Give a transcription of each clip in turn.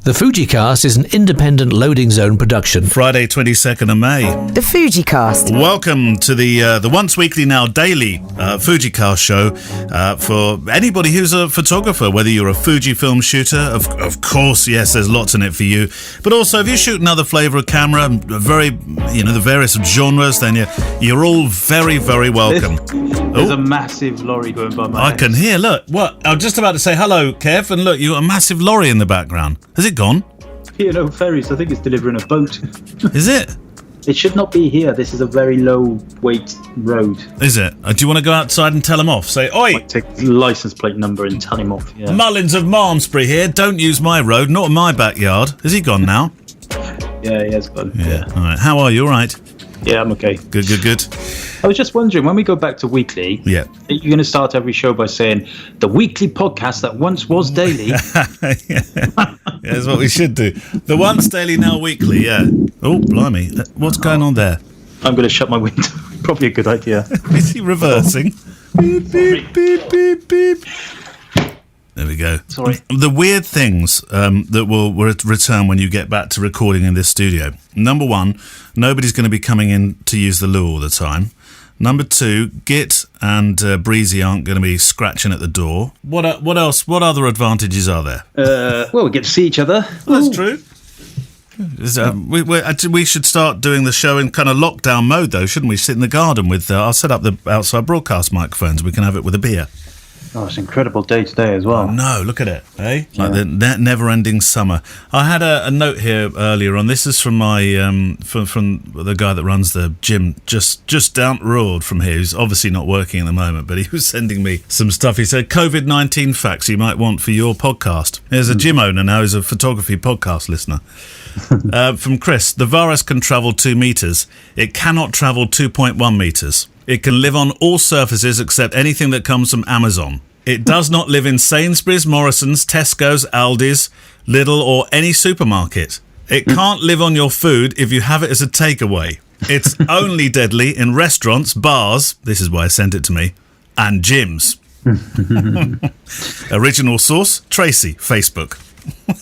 The FujiCast is an independent loading zone production. Friday, 22nd of May. The FujiCast. Welcome to the once weekly, now daily FujiCast show for anybody who's a photographer, whether you're a Fujifilm shooter, of course, yes, there's lots in it for you. But also, if you shoot another flavour of camera, the various genres, then you're all very, very welcome. There's a massive lorry going by my house. I can hear, look, what? I'm just about to say hello, Kev, and look, you've got a massive lorry in the background. Has it gone? Here, no ferries. I think it's delivering a boat. Is it? It should not be here. This is a very low weight road. Is it? Do you want to go outside and tell him off? Say, oi! Take the license plate number and tell him off. Yeah. Mullins of Malmesbury here. Don't use my road, not in my backyard. Is he gone now? Yeah, he has gone. Yeah. All right. How are you? All right? Yeah, I'm okay. Good. I was just wondering, when we go back to weekly, you're going to start every show by saying, the weekly podcast that once was daily. Yeah, that's what we should do. The once daily, now weekly, yeah. Oh, blimey. What's going on there? I'm going to shut my window. Probably a good idea. Is he reversing? Beep, beep, beep, beep, beep. There we go. Sorry. The weird things that will return when you get back to recording in this studio. Number one, nobody's going to be coming in to use the loo all the time. Number two, Git and Breezy aren't going to be scratching at the door. What else? What other advantages are there? Well, we get to see each other. Well, that's true. We should start doing the show in kind of lockdown mode, though, shouldn't we? Sit in the garden with. I'll set up the outside broadcast microphones. We can have it with a beer. Oh, it's an incredible day today as well. Oh, no, look at it, eh? Like the never-ending summer. I had a note here earlier on. This is from my from the guy that runs the gym just down the road from here. He's obviously not working at the moment, but he was sending me some stuff. He said, COVID-19 facts you might want for your podcast. There's a gym owner now who's a photography podcast listener. From Chris, the virus can travel 2 meters. It cannot travel 2.1 meters. It can live on all surfaces except anything that comes from Amazon. It does not live in Sainsbury's, Morrison's, Tesco's, Aldi's, Lidl or any supermarket. It can't live on your food if you have it as a takeaway. It's only deadly in restaurants, bars, this is why I sent it to me, and gyms. Original source, Tracy, Facebook.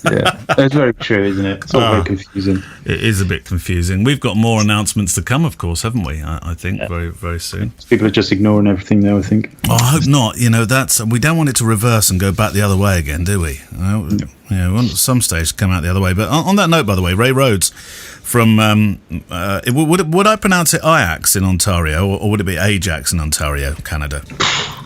Yeah, that's very true, isn't it? It's all very confusing. It is a bit confusing. We've got more announcements to come, of course, haven't we? I think very, very soon. People are just ignoring everything now, I think. Oh, I hope not. We don't want it to reverse and go back the other way again, do we? We want at some stage to come out the other way. But on that note, by the way, Ray Rhodes from would I pronounce it Ajax in Ontario or would it be Ajax in Ontario, Canada?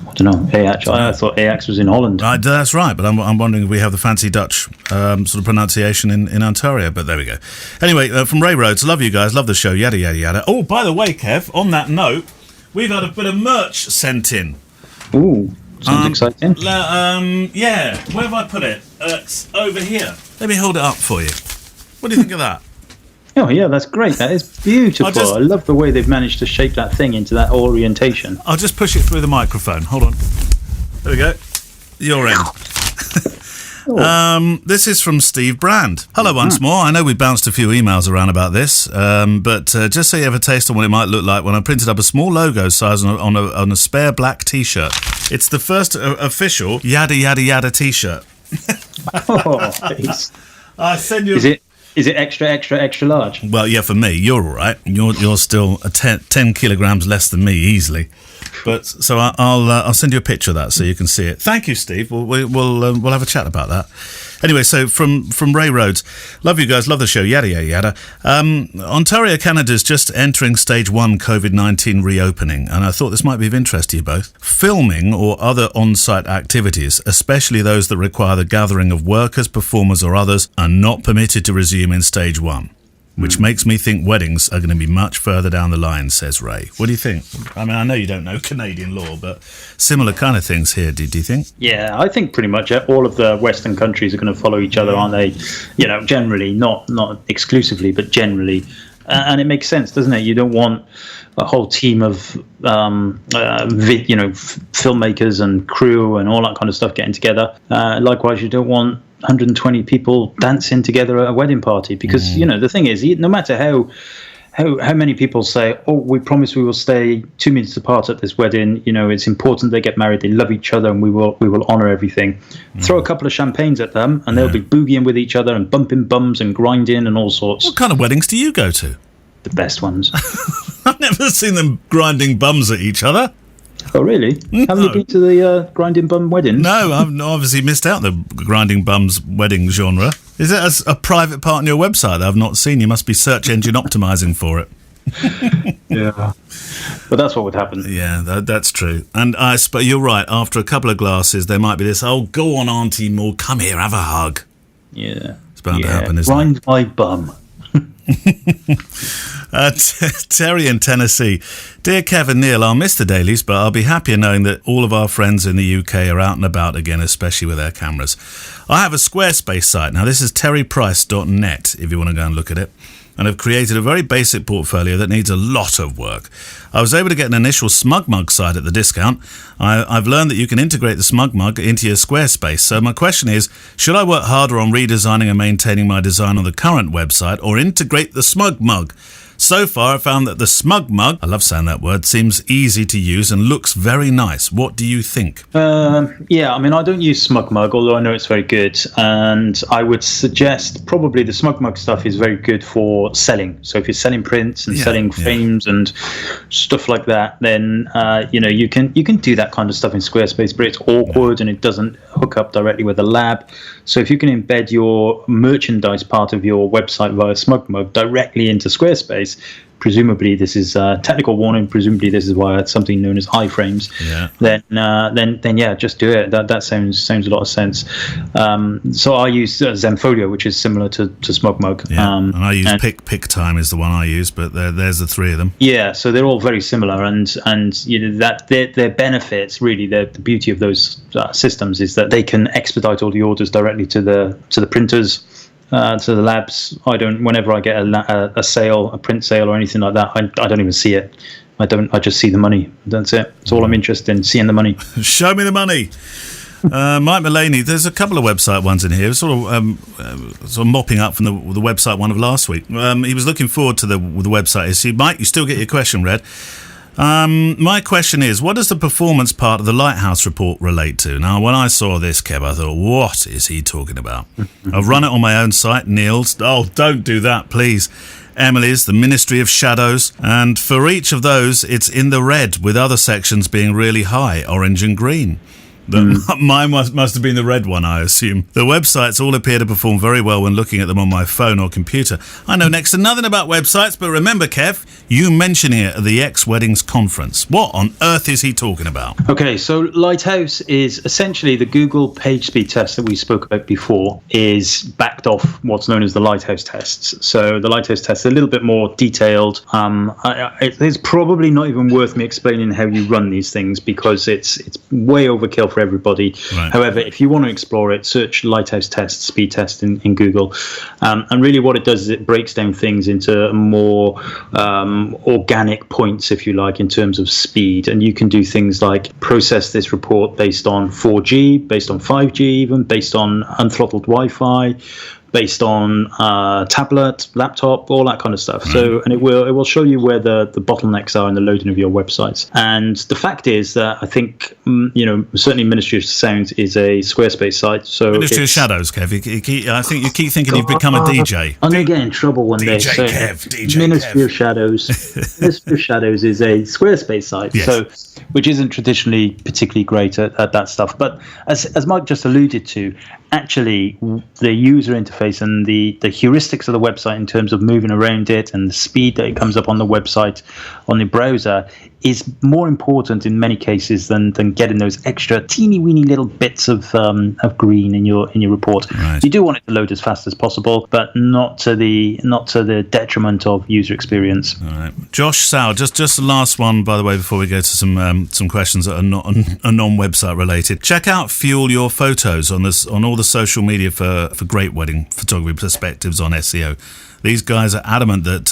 I don't know. Ajax. I thought Ajax was in Holland. That's right, but I'm wondering if we have the fancy Dutch sort of pronunciation in Ontario. But there we go. Anyway, from Ray Rhodes, love you guys, love the show, yada yada yada. Oh, by the way, Kev, on that note, we've had a bit of merch sent in. Ooh, sounds exciting. Yeah, where have I put it? It's over here. Let me hold it up for you. What do you think of that? Oh, yeah, that's great. That is beautiful. I love the way they've managed to shape that thing into that orientation. I'll just push it through the microphone. Hold on. There we go. Your end. This is from Steve Brand. Hello once more. I know we bounced a few emails around about this, but just so you have a taste on what it might look like when I printed up a small logo size on a spare black T-shirt. It's the first official yada yada yada T-shirt. Oh, please. I send you. Is it extra large? Well, yeah, for me, you're all right. You're still 10 kilograms less than me easily. But so I'll send you a picture of that so you can see it. Thank you, Steve. We'll have a chat about that. Anyway, so from Ray Rhodes, love you guys, love the show, yada yada yada. Ontario, Canada's just entering stage 1 COVID-19 reopening, and I thought this might be of interest to you both. Filming or other on-site activities, especially those that require the gathering of workers, performers, or others, are not permitted to resume in stage 1. Which makes me think weddings are going to be much further down the line, says Ray. What do you think? I mean, I know you don't know Canadian law, but similar kind of things here, do you think? Yeah, I think pretty much all of the Western countries are going to follow each other, aren't they? Generally, not exclusively, but generally. And it makes sense, doesn't it? You don't want a whole team of filmmakers and crew and all that kind of stuff getting together. Likewise, you don't want 120 people dancing together at a wedding party because the thing is, no matter how many people say, "Oh, we promise we will stay 2 minutes apart at this wedding. You know, it's important they get married. They love each other, and we will honor everything." Throw a couple of champagnes at them, and they'll be boogieing with each other and bumping bums and grinding and all sorts. What kind of weddings do you go to? The best ones. I've never seen them grinding bums at each other. Oh, really? No. Haven't you been to the grinding bum weddings? No, I've obviously missed out the grinding bums wedding genre. Is it a private part on your website that I've not seen? You must be search engine optimizing for it. Yeah. But that's what would happen. Yeah, that's true. And you're right. After a couple of glasses, there might be this, "Oh, go on, Auntie Maud, come here, have a hug." Yeah. It's bound to happen, isn't it? Grind my bum. Terry in Tennessee. Dear Kev and Neil, I'll miss the dailies, but I'll be happier knowing that all of our friends in the UK are out and about again, especially with their cameras. I have a Squarespace site. Now, this is terryprice.net, if you want to go and look at it. And I've created a very basic portfolio that needs a lot of work. I was able to get an initial SmugMug site at the discount. I've learned that you can integrate the SmugMug into your Squarespace. So my question is, should I work harder on redesigning and maintaining my design on the current website, or integrate the SmugMug? So far, I found that the SmugMug, I love saying that word, seems easy to use and looks very nice. What do you think? Yeah, I mean, I don't use SmugMug, although I know it's very good. And I would suggest probably the SmugMug stuff is very good for selling. So if you're selling prints and selling frames and stuff like that, then you can do that kind of stuff in Squarespace, but it's awkward and it doesn't hook up directly with the lab. So if you can embed your merchandise part of your website via SmugMug directly into Squarespace, presumably this is technical warning. Presumably this is why it's something known as iframes. Yeah. Then yeah, just do it. That sounds a lot of sense. So I use Zenfolio, which is similar to SmugMug. Yeah. And I use PicTime is the one I use, but there's the three of them. Yeah, so they're all very similar, and you know that their benefits, really, the beauty of those systems is that they can expedite all the orders directly to the printers. To the labs. Whenever I get a sale, a print sale or anything like that, I don't even see it. I just see the money. That's it. That's all I'm interested in, seeing the money. Show me the money. Mike Mullaney, there's a couple of website ones in here, sort of mopping up from the website one of last week. He was looking forward to the website issue. Mike, you still get your question read. My question is, what does the performance part of the Lighthouse report relate to? Now, when I saw this, Kev, I thought, what is he talking about? I've run it on my own site, Neil's. Oh, don't do that, please. Emily's, the Ministry of Shadows. And for each of those, it's in the red, with other sections being really high, orange and green. Mine must have been the red one, I assume. The websites all appear to perform very well when looking at them on my phone or computer. I know next to nothing about websites, but remember, Kev, you mentioning it at the X Weddings conference. What on earth is he talking about? Okay, so Lighthouse is essentially the Google page speed test that we spoke about before is backed off what's known as the Lighthouse tests. So the Lighthouse test is a little bit more detailed. It's probably not even worth me explaining how you run these things because it's way overkill for everybody. Right. However, if you want to explore it, search Lighthouse test, speed test in Google. And really what it does is it breaks down things into more organic points, if you like, in terms of speed. And you can do things like process this report based on 4G, based on 5G even, based on unthrottled Wi-Fi, based on tablet, laptop, all that kind of stuff. So, and it will show you where the bottlenecks are in the loading of your websites. And the fact is that I think, certainly Ministry of Sound is a Squarespace site. So Ministry of Shadows, Kev. I think you keep thinking you've become a DJ. I'm going to get in trouble one day. DJ Kev, DJ Ministry Kev. of Shadows. Ministry of Shadows is a Squarespace site, yes. Which isn't traditionally particularly great at that stuff. But as Mike just alluded to, actually the user interface and the heuristics of the website in terms of moving around it and the speed that it comes up on the website on the browser is more important in many cases than getting those extra teeny weeny little bits of green in your report. Right. You do want it to load as fast as possible, but not to the detriment of user experience. All right. Josh Sow, just the last one, by the way, before we go to some questions that are non-website related. Check out Fuel Your Photos on all the social media for great wedding photography perspectives on SEO. These guys are adamant that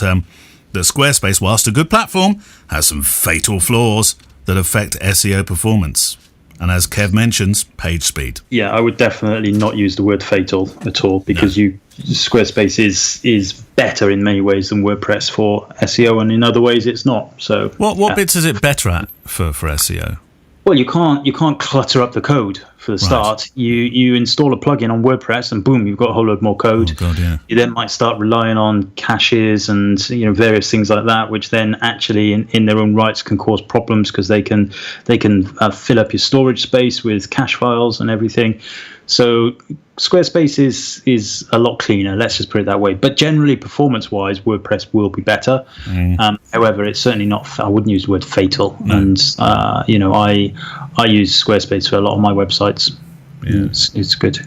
Squarespace, whilst a good platform, has some fatal flaws that affect SEO performance. And as Kev mentions, page speed. Yeah, I would definitely not use the word fatal at all because you Squarespace is better in many ways than WordPress for SEO, and in other ways it's not. So what bits is it better at for SEO? Well, you can't clutter up the code for the start. You install a plugin on WordPress and boom, you've got a whole load more code. Oh God, yeah. You then might start relying on caches and various things like that, which then actually in their own rights can cause problems because they can fill up your storage space with cache files and everything. So Squarespace is a lot cleaner, let's just put it that way. But generally, performance-wise, WordPress will be better. However, it's certainly not. I wouldn't use the word fatal. No. And I use Squarespace for a lot of my websites. Yeah. It's good,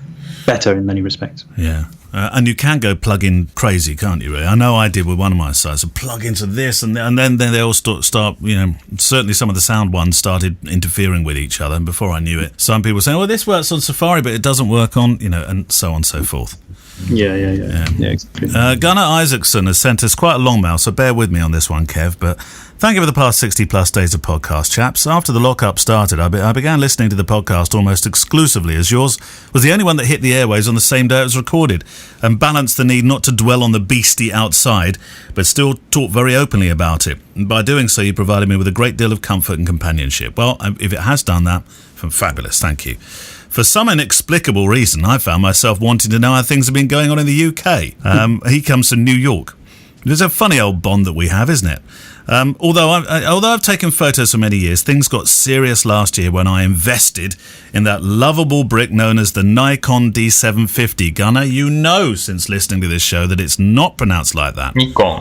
better in many respects. Yeah. And you can go plug-in crazy, can't you? Really? I know I did with one of my sites. I plug into this, and then they all start. Certainly some of the sound ones started interfering with each other. And before I knew it, some people were saying, "Well, this works on Safari, but it doesn't work on," and so on and so forth. Yeah, exactly. Gunnar Isaacson has sent us quite a long mail, so bear with me on this one, Kev. But thank you for the past 60-plus days of podcast, chaps. After the lockup started, I began listening to the podcast almost exclusively, as yours was the only one that hit the airwaves on the same day it was recorded, and balanced the need not to dwell on the beastie outside, but still talk very openly about it. And by doing so, you provided me with a great deal of comfort and companionship. Well, if it has done that, fabulous, thank you. For some inexplicable reason, I found myself wanting to know how things have been going on in the UK. He comes from New York. It's a funny old bond that we have, isn't it? Although I've taken photos for many years, things got serious last year when I invested in that lovable brick known as the Nikon D750. Gunnar, you know since listening to this show that it's not pronounced like that.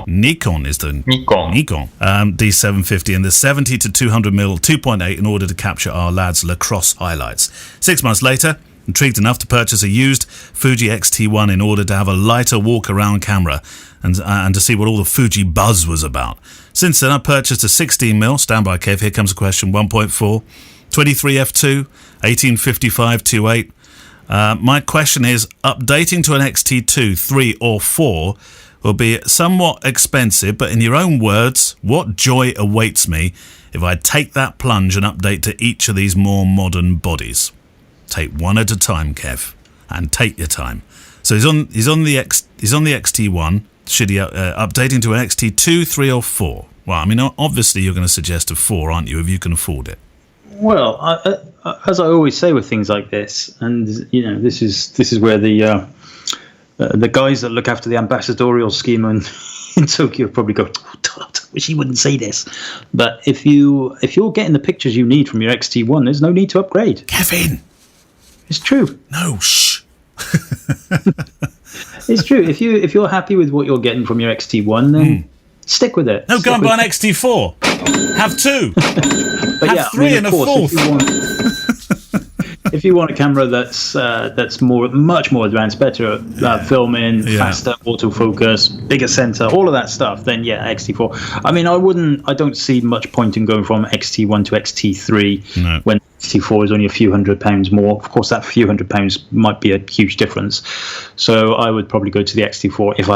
Nikon is the Nikon D750 and the 70 to 200mm 2.8 in order to capture our lads' lacrosse highlights. 6 months later, intrigued enough to purchase a used Fuji X-T1 in order to have a lighter walk-around camera and to see what all the Fuji buzz was about. Since then, I purchased a 16mm, standby Kev, here comes a question, 1.4, 23 f2, 1855 2.8. My question is, updating to an XT2, 3 or 4 will be somewhat expensive, but in your own words, what joy awaits me if I take that plunge and update to each of these more modern bodies? Take one at a time, Kev, and take your time. So he's on the XT1. Should he updating to an XT2, 3 or 4? Well, I mean, obviously you're going to suggest a 4, aren't you, if you can afford it? Well, as I always say with things like this, and this is where the guys that look after the ambassadorial scheme in Tokyo probably go, oh, wish he wouldn't say this. But if you're getting the pictures you need from your XT1, there's no need to upgrade. Kevin, it's true. No, shh. It's true. If you're happy with what you're getting from your XT1, then stick with it. No, go and buy an XT4. Have 2. But have 3 and a 4th. If you want a camera that's much more advanced, better at filming, faster autofocus, bigger sensor, all of that stuff, then XT4. I mean, I don't see much point in going from XT1 to XT3 when XT4 is only a few £100 more. Of course, that few £100 might be a huge difference. So I would probably go to the XT4 if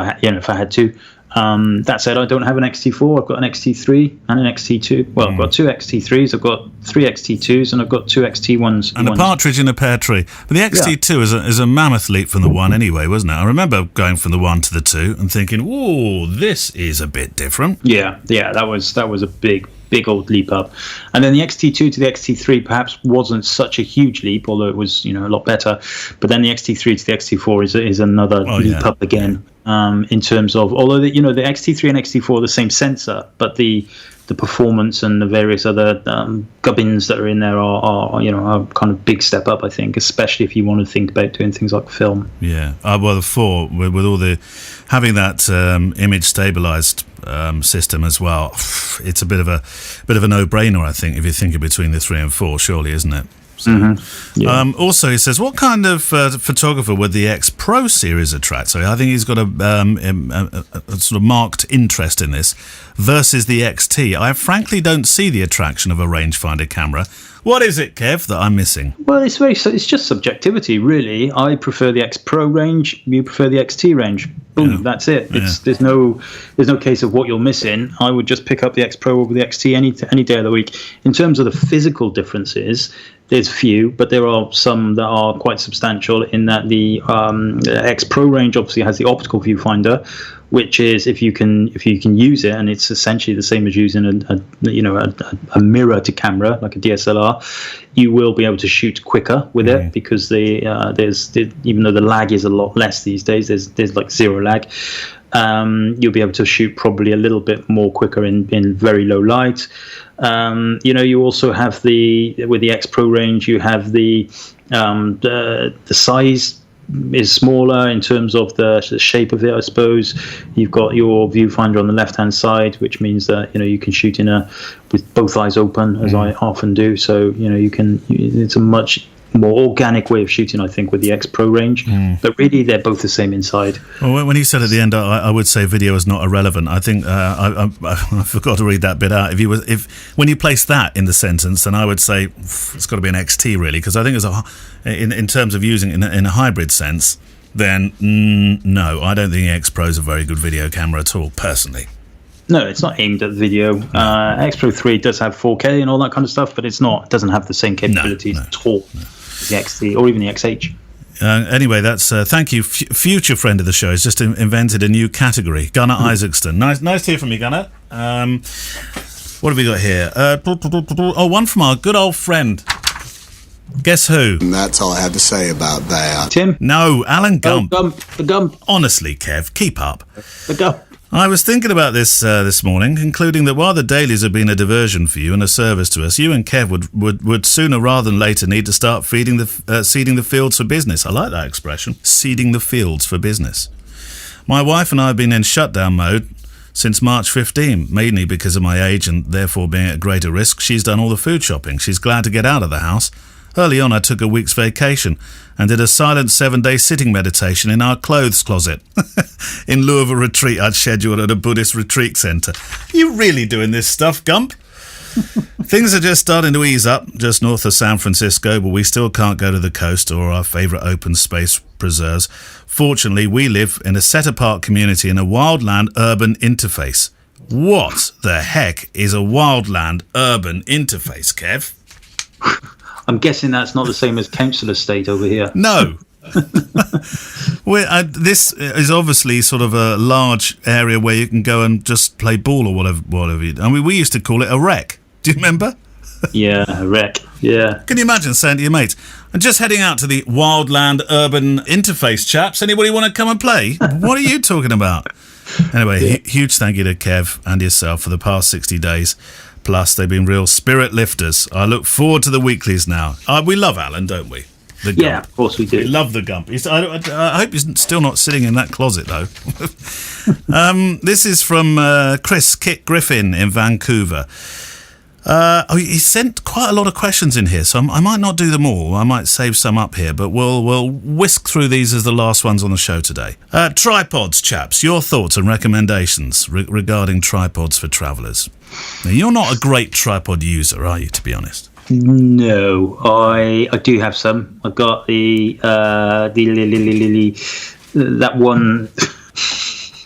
I had to. That said, I don't have an XT4. I've got an XT3 and an XT2. Well, I've got 2 XT3s, I've got 3 XT2s, and I've got 2 XT1s. And a partridge in a pear tree. But the XT2 is a mammoth leap from the 1 anyway, wasn't it? I remember going from the 1 to the 2 and thinking, "Whoa, this is a bit different." Yeah, that was a big old leap up. And then the XT2 to the XT3 perhaps wasn't such a huge leap, although it was a lot better. But then the XT3 to the XT4 is another leap up again. In terms of, although the XT3 and XT4 are the same sensor, but the performance and the various other gubbins that are in there are kind of big step up, I think, especially if you want to think about doing things like film. Yeah, well, the 4 with all the having that image stabilized system as well, it's a bit of a no-brainer, I think, if you're thinking between the 3 and 4, surely, isn't it? So, also, he says, what kind of photographer would the X Pro series attract? So I think he's got a sort of marked interest in this versus the XT. I frankly don't see the attraction of a rangefinder camera. What is it, Kev, that I'm missing? Well, it's just subjectivity, really. I prefer the X Pro range. You prefer the XT range. Boom, that's it. There's no case of what you're missing. I would just pick up the X Pro over the XT any day of the week. In terms of the physical differences, There's few, but there are some that are quite substantial in that the X Pro range obviously has the optical viewfinder, which is if you can use it, and it's essentially the same as using a mirror to camera like a DSLR, you will be able to shoot quicker with it because there's even though the lag is a lot less these days, there's like zero lag. You'll be able to shoot probably a little bit more quicker in very low light. You also have with the X Pro range, you have the size is smaller in terms of the shape of it, I suppose. You've got your viewfinder on the left-hand side, which means that you can shoot with both eyes open, as I often do. So it's a much more organic way of shooting, I think, with the X Pro range. But really, they're both the same inside. Well, when he said at the end, I would say video is not irrelevant. I think I forgot to read that bit out. When you place that in the sentence, then I would say it's got to be an XT really, because I think in terms of using it in a hybrid sense, then no, I don't think the X Pro is a very good video camera at all, personally. No, it's not aimed at video. X Pro 3 does have 4K and all that kind of stuff, but it doesn't have the same capabilities at all. The XT or even the XH. Anyway, that's thank you. Future friend of the show has just invented a new category. Gunnar Isaacston. Nice to hear from you, Gunnar. What have we got here? One from our good old friend. Guess who? And that's all I have to say about that. Tim? No, Alan Gump. The Gump. Honestly, Kev, keep up. The Gump. I was thinking about this morning, concluding that while the dailies have been a diversion for you and a service to us, you and Kev would sooner rather than later need to start seeding the fields for business. I like that expression, seeding the fields for business. My wife and I have been in shutdown mode since March 15, mainly because of my age and therefore being at greater risk. She's done all the food shopping. She's glad to get out of the house. Early on, I took a week's vacation and did a silent 7-day sitting meditation in our clothes closet in lieu of a retreat I'd scheduled at a Buddhist retreat centre. You really doing this stuff, Gump? Things are just starting to ease up just north of San Francisco, but we still can't go to the coast or our favourite open space preserves. Fortunately, we live in a set-apart community in a wildland-urban interface. What the heck is a wildland-urban interface, Kev? I'm guessing that's not the same as council estate over here. No. This is obviously sort of a large area where you can go and just play ball or whatever. I mean, we used to call it a rec. Do you remember? Yeah, a rec. Yeah. Can you imagine saying to your mates, I'm just heading out to the wildland urban interface, chaps. Anybody want to come and play? What are you talking about? Anyway, huge thank you to Kev and yourself for the past 60 days. Plus, they've been real spirit lifters. I look forward to the weeklies now. We love Alan, don't we? The Gump. Yeah, of course we do. We love the Gump. I hope he's still not sitting in that closet, though. This is from Chris Kit Griffin in Vancouver. He sent quite a lot of questions in here, so I might not do them all. I might save some up here, but we'll whisk through these as the last ones on the show today. Tripods, chaps. Your thoughts and recommendations regarding tripods for travellers. Now, you're not a great tripod user, are you, to be honest? No, I do have some. I've got that one.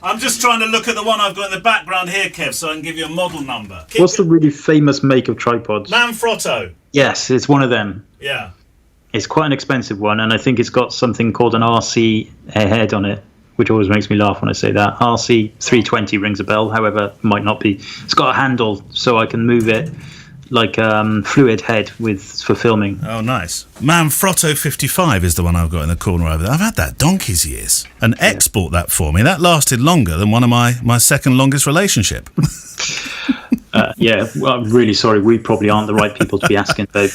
I'm just trying to look at the one I've got in the background here, Kev, so I can give you a model number. What's the really famous make of tripods? Manfrotto. Yes, it's one of them. Yeah. It's quite an expensive one, and I think it's got something called an RC head on it, which always makes me laugh when I say that. RC 320 rings a bell, however, it might not be. It's got a handle, so I can move it like fluid head for filming. Oh, nice. Manfrotto 55 is the one I've got in the corner over there. I've had that donkey's years. An ex bought that for me. That lasted longer than one of my second longest relationship. Well, I'm really sorry. We probably aren't the right people to be asking, babe.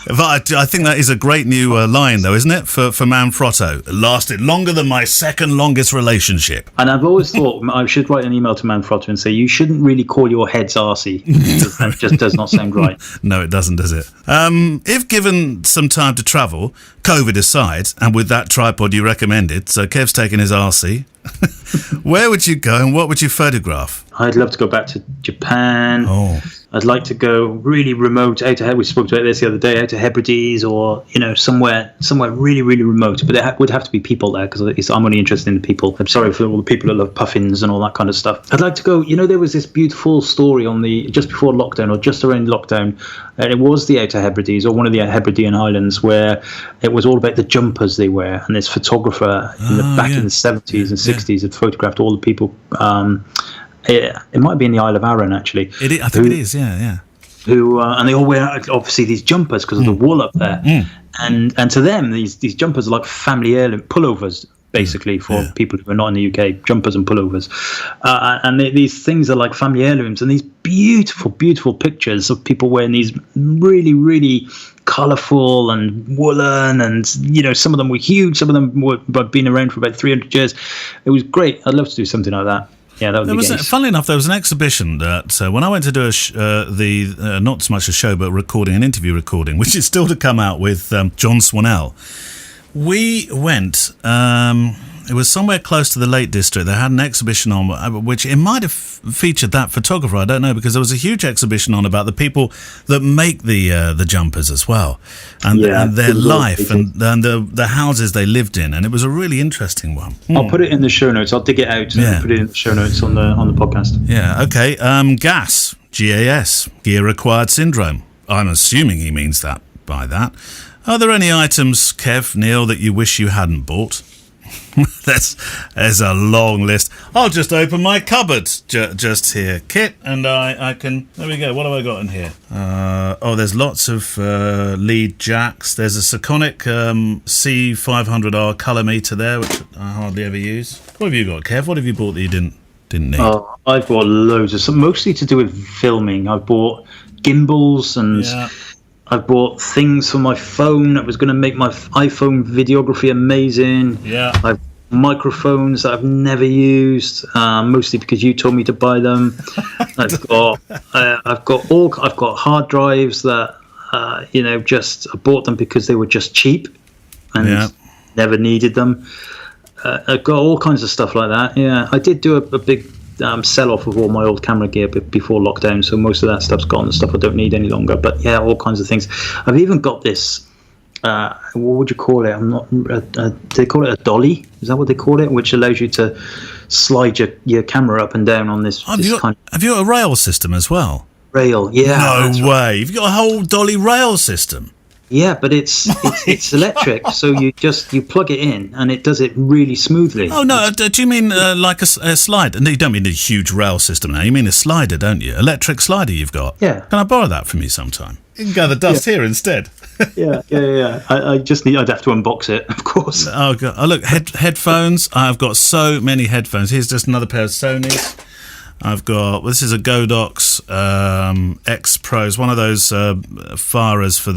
But I think that is a great new line, though, isn't it, for Manfrotto? It lasted longer than my second longest relationship. And I've always thought I should write an email to Manfrotto and say, you shouldn't really call your heads arsey. That just does not sound right. No, it doesn't, does it? If given some time to travel, COVID aside, and with that tripod you recommended, so Kev's taking his RC, where would you go and what would you photograph? I'd love to go back to Japan. I'd like to go really remote, out to, we spoke about this the other day, out to Hebrides, or somewhere really, really remote. But there would have to be people there, because I'm only interested in the people. I'm sorry for all the people that love puffins and all that kind of stuff. I'd like to go. There was this beautiful story on just before lockdown, or just around lockdown, and it was the Outer Hebrides, or one of the Hebridean islands, where it was all about the jumpers they wear. And this photographer in the 70s and 60s had photographed all the people. It might be in the Isle of Arran, actually. I think it is, yeah. And they all wear, obviously, these jumpers because of the wool up there. And to them, these jumpers are like family heirloom pullovers, basically, for people who are not in the UK, jumpers and pullovers. And these things are like family heirlooms, and these beautiful, beautiful pictures of people wearing these really, really colourful and woolen, and some of them were huge, some of them had been around for about 300 years. It was great. I'd love to do something like that. Yeah, that would be great. Funnily enough, there was an exhibition that when I went to do not so much a show, but an interview recording, which is still to come out with John Swanell. We went. It was somewhere close to the Lake District. They had an exhibition on, which it might have featured that photographer. I don't know, because there was a huge exhibition on about the people that make the jumpers as well, and their life and the houses they lived in, and it was a really interesting one. I'll put it in the show notes. I'll dig it out and put it in the show notes on the podcast. Yeah. Okay. GAS, GAS, Gear Acquired Syndrome. I'm assuming he means that by that. Are there any items, Kev, Neil, that you wish you hadn't bought? There's a long list. I'll just open my cupboard just here, Kit, and I can. There we go. What have I got in here? There's lots of lead jacks. There's a Sekonic C500R color meter there, which I hardly ever use. What have you got, Kev? What have you bought that you didn't need? Oh, I've bought loads of some, mostly to do with filming. I've bought gimbals and. Yeah. I bought things for my phone that was going to make my iPhone videography amazing. Yeah. I've microphones that I've never used, mostly because you told me to buy them. I've got hard drives that I bought them because they were just cheap and never needed them. I've got all kinds of stuff like that. Yeah, I did do a big sell-off of all my old camera gear before lockdown, so most of that stuff's gone, the stuff I don't need any longer. But yeah, all kinds of things. I've even got this what would you call it? They call it a dolly, is that what they call it, which allows you to slide your camera up and down on this. Have you got a rail system as well? Rail, yeah. No way. You've got a whole dolly rail system. Yeah, but it's electric, so you plug it in and it does it really smoothly. Oh no, do you mean like a slider? No, you don't mean a huge rail system now. You mean a slider, don't you? Electric slider you've got. Yeah. Can I borrow that from you sometime? You can gather dust here instead. Yeah. I'd have to unbox it, of course. Oh god! Oh, look, headphones. I've got so many headphones. Here's just another pair of Sonys. I've got, this is a Godox X Pro. It's one of those firers for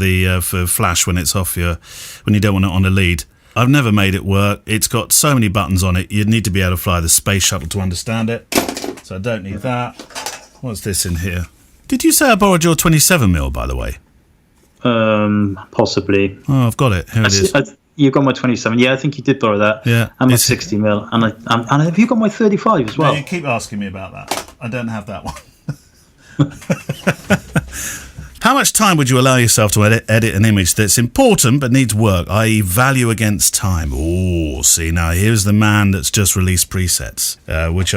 flash when it's off when you don't want it on a lead. I've never made it work. It's got so many buttons on it. You'd need to be able to fly the space shuttle to understand it. So I don't need that. What's this in here? Did you say I borrowed your 27mm, by the way? Possibly. Oh, I've got it. Here it is. You got my 27. Yeah, I think you did borrow that. Yeah. And my 60mm. And have you got my 35 as well? No, you keep asking me about that. I don't have that one. How much time would you allow yourself to edit an image that's important but needs work, i.e. value against time? Oh, see, now here's the man that's just released presets, which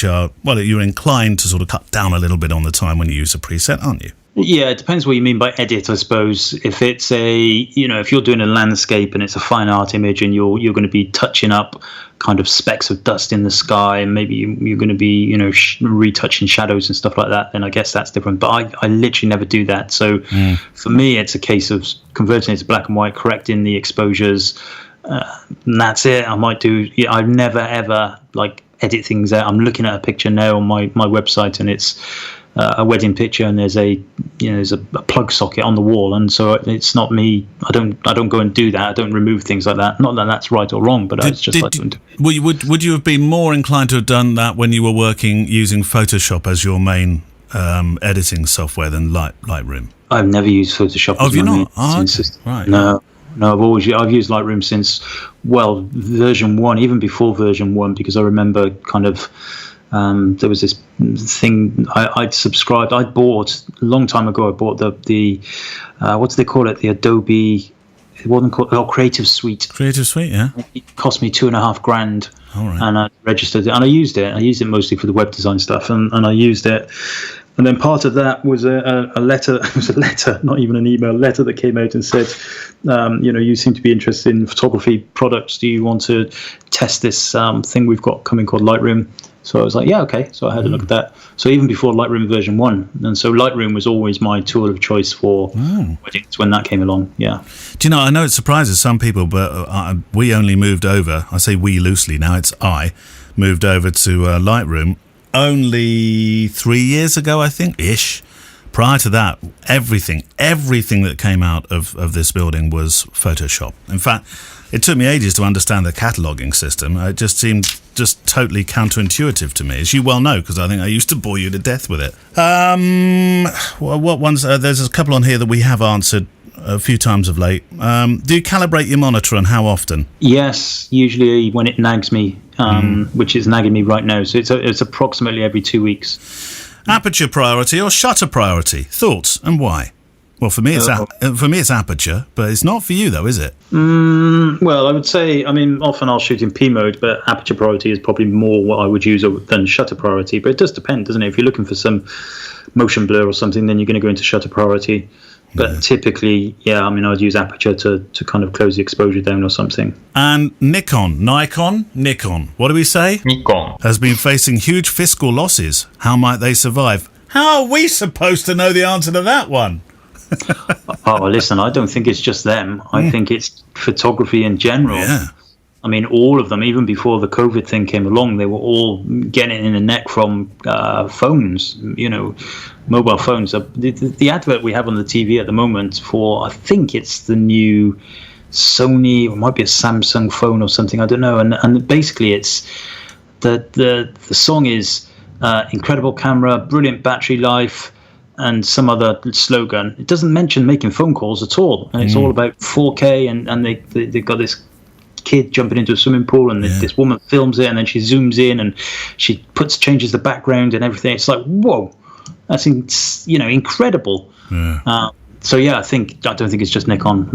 are, well, you're inclined to sort of cut down a little bit on the time when you use a preset, aren't you? Yeah, it depends what you mean by edit, I suppose. If it's if you're doing a landscape and it's a fine art image and you're going to be touching up kind of specks of dust in the sky, and maybe you're going to be, retouching shadows and stuff like that, then I guess that's different. But I literally never do that. So for me, it's a case of converting it to black and white, correcting the exposures, and that's it. I might do, I've never ever edit things out. I'm looking at a picture now on my website, and it's a wedding picture, and there's a plug socket on the wall, and so it's not me. I don't go and do that. I don't remove things like that. Not that that's right or wrong, but would you have been more inclined to have done that when you were working using Photoshop as your main editing software than Lightroom? I've never used Photoshop. Oh, have you not? Right. No, I've used Lightroom since version 1, even before version 1, because I remember kind of There was this thing I'd subscribed. I bought a long time ago. I bought the what do they call it? The Adobe. It wasn't called Creative Suite. Creative Suite, yeah. It cost me $2,500, All right. and I registered it, and I used it. I used it mostly for the web design stuff, and I used it. And then part of that was a letter. It was a letter, not even an email. Letter that came out and said, you seem to be interested in photography products. Do you want to test this thing we've got coming called Lightroom? So I was like, yeah, okay. So I had a look at that. So even before Lightroom version 1. And so Lightroom was always my tool of choice for weddings when that came along, yeah. Do you know, I know it surprises some people, but we only moved over. I say we loosely now. It's I moved over to Lightroom only 3 years ago, I think, ish. Prior to that, everything that came out of this building was Photoshop. In fact, it took me ages to understand the cataloguing system. It just seemed just totally counterintuitive to me, as you well know, because I think I used to bore you to death with it. What ones? There's a couple on here that we have answered a few times of late. Do you calibrate your monitor, and how often? Yes, usually when it nags me, which is nagging me right now. So it's approximately every 2 weeks. Aperture priority or shutter priority? Thoughts and why? Well, for me it's aperture, but it's not for you though, is it? Well, I would say, often I'll shoot in P mode, but aperture priority is probably more what I would use than shutter priority. But it does depend, doesn't it? If you're looking for some motion blur or something, then you're going to go into shutter priority. But typically, I'd use aperture to kind of close the exposure down or something. And Nikon. What do we say? Nikon has been facing huge fiscal losses. How might they survive? How are we supposed to know the answer to that one? Oh, listen, I don't think it's just them. I think it's photography in general. Yeah. All of them, even before the COVID thing came along, they were all getting in the neck from phones, mobile phones. The advert we have on the TV at the moment for, I think it's the new Sony, or it might be a Samsung phone or something, I don't know. And basically it's the song is incredible camera, brilliant battery life, and some other slogan. It doesn't mention making phone calls at all. And it's all about 4K, and they've got this kid jumping into a swimming pool, and this woman films it, and then she zooms in and she changes the background and everything. It's like, whoa, that's incredible. I don't think it's just Nikon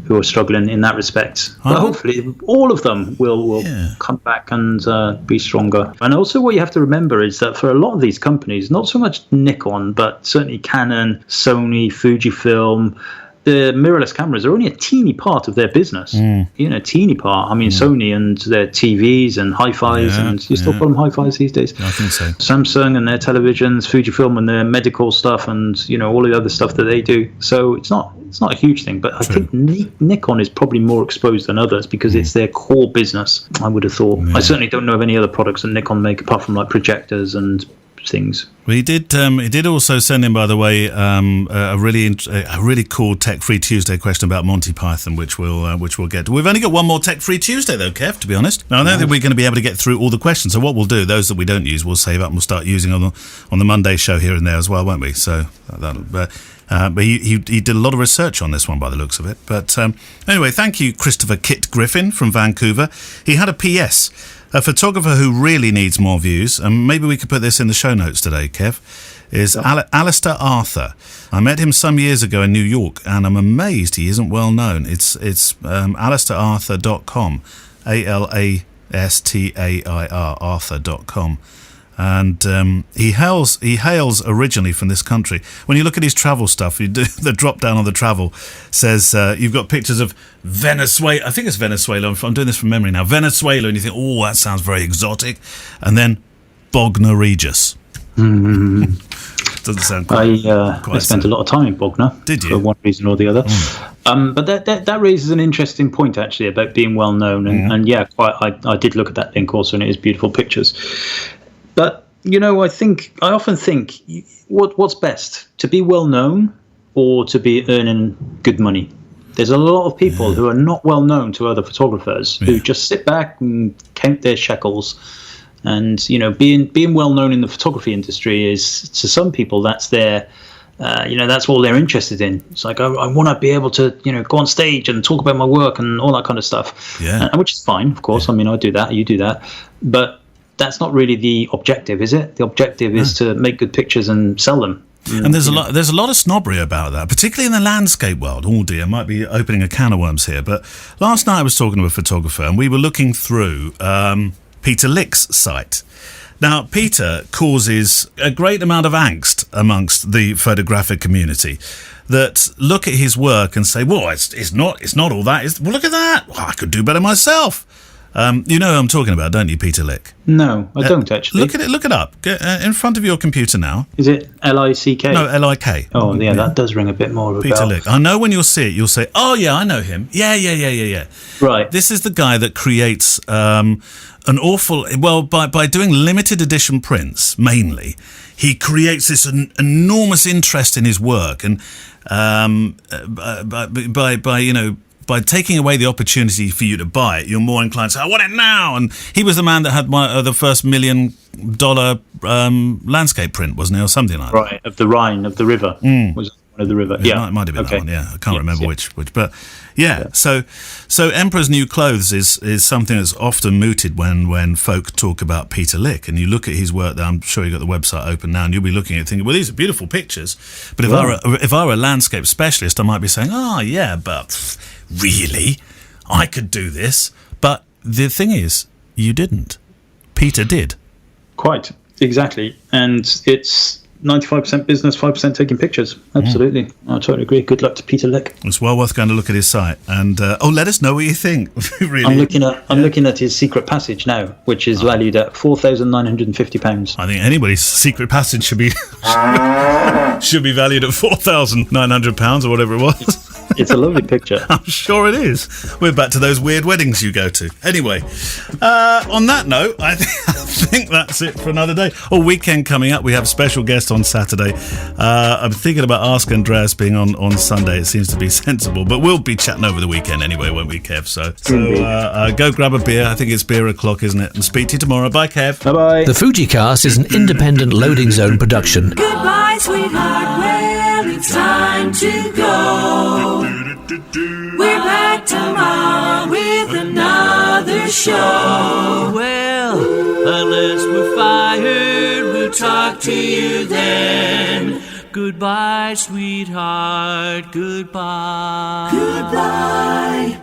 who are struggling in that respect. But hopefully all of them will come back and be stronger. And also what you have to remember is that for a lot of these companies, not so much Nikon, but certainly Canon, Sony, Fujifilm, the mirrorless cameras are only a teeny part of their business. Teeny part. Sony and their TVs and hi-fis, and you still call them hi-fis these days? I think so. Samsung and their televisions, Fujifilm and their medical stuff, and all the other stuff that they do. So it's not a huge thing, but I think Nikon is probably more exposed than others because it's their core business, I would have thought. I certainly don't know of any other products that Nikon make apart from like projectors and things. Well, he did also send in, by the way, a really cool Tech Free Tuesday question about Monty Python, which we'll get to. We've only got one more Tech Free Tuesday though, Kev, to be honest. Now, I don't think we're going to be able to get through all the questions. So what we'll do, those that we don't use, we'll save up and we'll start using on the Monday show here and there as well, won't we? So but he did a lot of research on this one by the looks of it. But anyway, thank you, Christopher Kit Griffin from Vancouver. He had a PS. A photographer who really needs more views, and maybe we could put this in the show notes today, Kev, is Alistair Arthur. I met him some years ago in New York, and I'm amazed he isn't well known. It's alistairarthur.com, ALASTAIR, Arthur.com. And he hails originally from this country. When you look at his travel stuff, you do the drop down on the travel says you've got pictures of Venezuela. I think it's Venezuela. I'm doing this from memory now. Venezuela, and you think, oh, that sounds very exotic. And then Bognor Regis. Doesn't sound quite. I spent a lot of time in Bognor. Did you? For one reason or the other. But that raises an interesting point actually about being well known, and I did look at that link also, and it is beautiful pictures. But, I often think, what's best, to be well known or to be earning good money? There's a lot of people who are not well known to other photographers who just sit back and count their shekels. And, being well known in the photography industry is, to some people, that's their, that's all they're interested in. It's like, I want to be able to, go on stage and talk about my work and all that kind of stuff. Yeah. Which is fine, of course. I do that, you do that. But that's not really the objective, is it? The objective is to make good pictures and sell them. And there's a lot of snobbery about that, particularly in the landscape world. Oh dear, might be opening a can of worms here. But last night I was talking to a photographer, and we were looking through Peter Lick's site. Now, Peter causes a great amount of angst amongst the photographic community that look at his work and say, "Well, it's not all that. Well, look at that. Well, I could do better myself." You know who I'm talking about, don't you, Peter Lick? No, I don't actually. Look at it. Look it up. Get in front of your computer now. Is it L-I-C-K? No, L-I-K. Oh, yeah, that does ring a bit more of a Peter bell. Lick. I know when you'll see it, you'll say, "Oh, yeah, I know him. Yeah. Right. This is the guy that creates an awful... Well, by doing limited edition prints, mainly, he creates this enormous interest in his work. And by taking away the opportunity for you to buy it, you're more inclined to say, "I want it now." And he was the man that had the first $1 million landscape print, wasn't he, or something like that? Right, of the Rhine, of the river. Was one of the river. Yeah, it might have been that one. Yeah, I can't remember which. But yeah. So Emperor's New Clothes is something that's often mooted when folk talk about Peter Lick, and you look at his work there. I'm sure you got the website open now, and you'll be looking at it thinking, "Well, these are beautiful pictures." But if I were a landscape specialist, I might be saying, "Oh, yeah, but really, I could do this." But the thing is, you didn't. Peter did. Quite exactly, and it's 95% business, 5% taking pictures. Absolutely, I totally agree. Good luck to Peter Lick. It's well worth going to look at his site, and let us know what you think. Really, I'm looking at his secret passage now, which is valued at £4,950. I think anybody's secret passage should be valued at £4,900 or whatever it was. It's a lovely picture. I'm sure it is. We're back to those weird weddings you go to. Anyway, on that note, I think that's it for another day. Weekend coming up. We have a special guest on Saturday. I'm thinking about Ask Andreas being on Sunday. It seems to be sensible, but we'll be chatting over the weekend anyway, won't we, Kev? So go grab a beer. I think it's beer o'clock, isn't it? And speak to you tomorrow. Bye, Kev. Bye-bye. The FujiCast is an independent loading zone production. Goodbye, sweetheart. Well, it's time to go. We're back tomorrow with another show. Well, unless we're fired, we'll talk to you then. Goodbye, sweetheart. Goodbye. Goodbye.